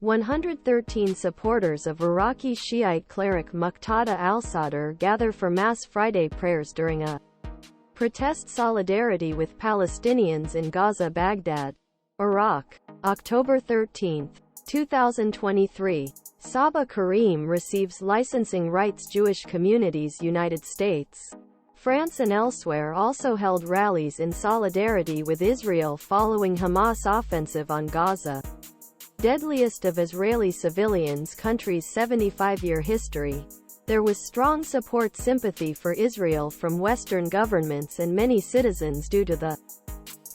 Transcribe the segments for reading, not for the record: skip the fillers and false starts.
113 supporters of Iraqi Shiite cleric Muqtada al-Sadr gather for Mass Friday prayers during a protest solidarity with Palestinians in Gaza Baghdad, Iraq. October 13, 2023. Saba Kareem receives licensing rights. Jewish communities. United States, France and elsewhere also held rallies in solidarity with Israel following Hamas offensive on Gaza. Deadliest of Israeli civilians. Country's 75-year history. There was strong sympathy for Israel from Western governments and many citizens due to the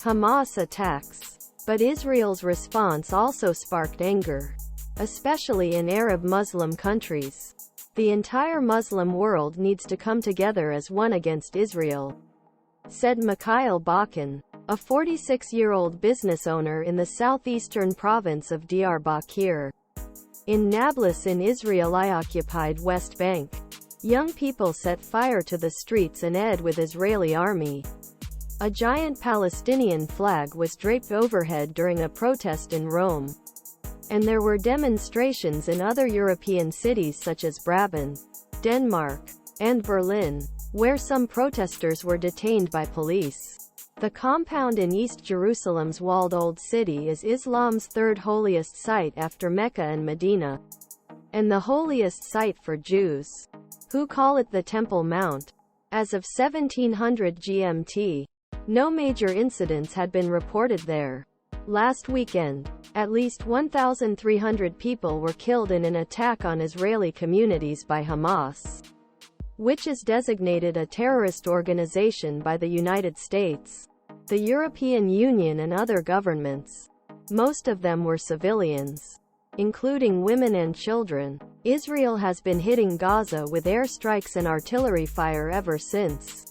Hamas attacks. But Israel's response also sparked anger, especially in Arab Muslim countries. The entire Muslim world needs to come together as one against Israel, said Mikail Bakan, a 46-year-old business owner in the southeastern province of Diyarbakir, in Nablus in Israeli-occupied West Bank. Young people set fire to the streets and ed with Israeli army. A giant Palestinian flag was draped overhead during a protest in Rome. And there were demonstrations in other European cities such as Braband, Denmark, and Berlin, where some protesters were detained by police. The compound in East Jerusalem's walled Old City is Islam's third holiest site after Mecca and Medina, and the holiest site for Jews, who call it the Temple Mount. As of 1700 GMT, no major incidents had been reported there. Last weekend, at least 1,300 people were killed in an attack on Israeli communities by Hamas, which is designated a terrorist organization by the United States, the European Union and other governments. Most of them were civilians, including women and children. Israel has been hitting Gaza with airstrikes and artillery fire ever since,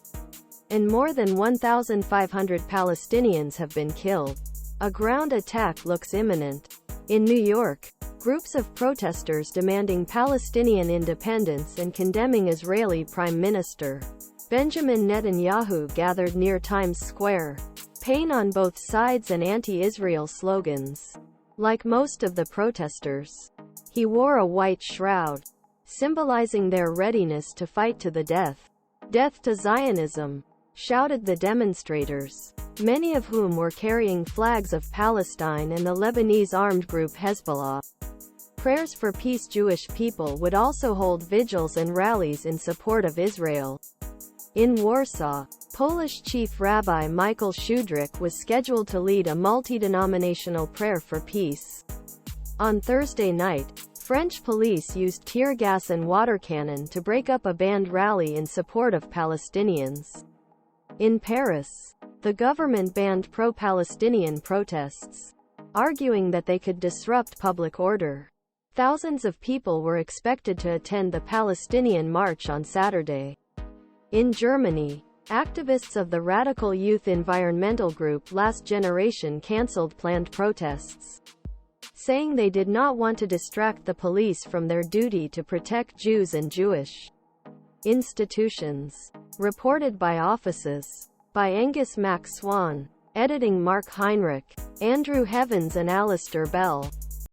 and more than 1,500 Palestinians have been killed. A ground attack looks imminent. In New York, groups of protesters demanding Palestinian independence and condemning Israeli Prime Minister Benjamin Netanyahu gathered near Times Square. Pain on both sides and anti-Israel slogans. Like most of the protesters, he wore a white shroud, symbolizing their readiness to fight to the death. "Death to Zionism," shouted the demonstrators, many of whom were carrying flags of Palestine and the Lebanese armed group Hezbollah. Prayers for Peace. Jewish people would also hold vigils and rallies in support of Israel. In Warsaw, Polish Chief Rabbi Michael Schudrich was scheduled to lead a multi-denominational prayer for peace. On Thursday night, French police used tear gas and water cannon to break up a banned rally in support of Palestinians. In Paris, the government banned pro-Palestinian protests, arguing that they could disrupt public order. Thousands of people were expected to attend the Palestinian March on Saturday. In Germany, activists of the radical youth environmental group Last Generation cancelled planned protests, saying they did not want to distract the police from their duty to protect Jews and Jewish institutions. Reported by Offices. By Angus MacSwan. Editing Mark Heinrich. Andrew Heavens and Alistair Bell.